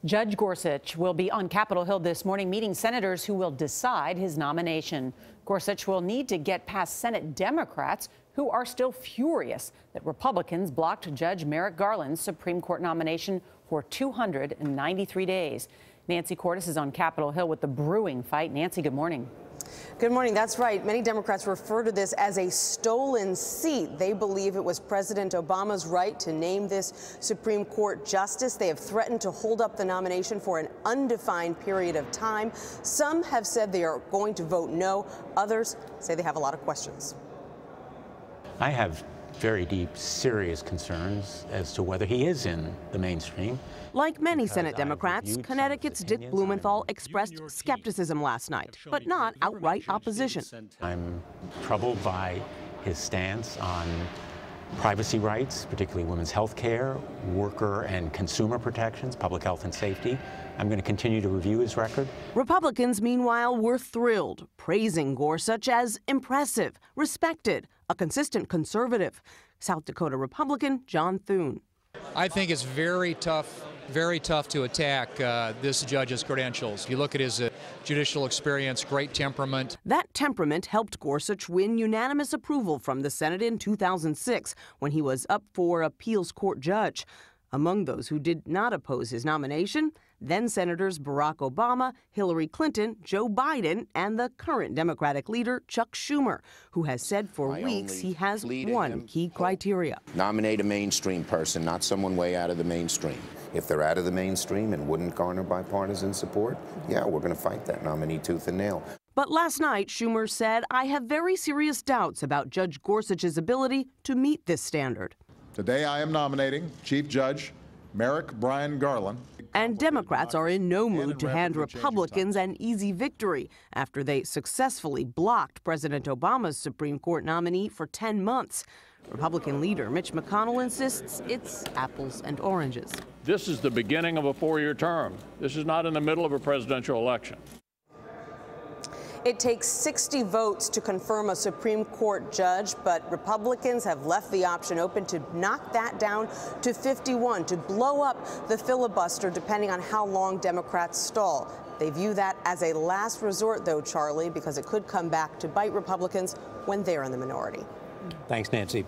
Judge Gorsuch will be on Capitol Hill this morning meeting senators who will decide his nomination. Gorsuch will need to get past Senate Democrats who are still furious that Republicans blocked Judge Merrick Garland's Supreme Court nomination for 293 days. Nancy Cordes is on Capitol Hill with the brewing fight. Nancy, good morning. Good morning. That's right. Many Democrats refer to this as a stolen seat. They believe it was President Obama's right to name this Supreme Court justice. They have threatened to hold up the nomination for an undefined period of time. Some have said they are going to vote no. Others say they have a lot of questions. I have very deep, serious concerns as to whether he is in the mainstream. Like many Senate Democrats, Connecticut's Dick Blumenthal expressed skepticism last night, but not outright opposition. I'm troubled by his stance on privacy rights, particularly women's health care, worker and consumer protections, public health and safety. I'm going to continue to review his record. Republicans, meanwhile, were thrilled, praising Gorsuch as impressive, respected, a consistent conservative. South Dakota Republican John Thune. I think it's very tough to attack this judge's credentials. If you look at his judicial experience, great temperament. That temperament helped Gorsuch win unanimous approval from the Senate in 2006 when he was up for appeals court judge. Among those who did not oppose his nomination, then Senators Barack Obama, Hillary Clinton, Joe Biden, and the current Democratic leader, Chuck Schumer, who has said for weeks he has one key criteria. Nominate a mainstream person, not someone way out of the mainstream. If they're out of the mainstream and wouldn't garner bipartisan support, yeah, we're going to fight that nominee tooth and nail. But last night, Schumer said, I have very serious doubts about Judge Gorsuch's ability to meet this standard. Today I am nominating Chief Judge Merrick Garland. And Democrats are in no mood to hand Republicans an easy victory after they successfully blocked President Obama's Supreme Court nominee for 10 months. Republican leader Mitch McConnell insists it's apples and oranges. This is the beginning of a four-year term. This is not in the middle of a presidential election. It takes 60 votes to confirm a Supreme Court judge, but Republicans have left the option open to knock that down to 51, to blow up the filibuster depending on how long Democrats stall. They view that as a last resort, though, Charlie, because it could come back to bite Republicans when they're in the minority. Thanks, Nancy.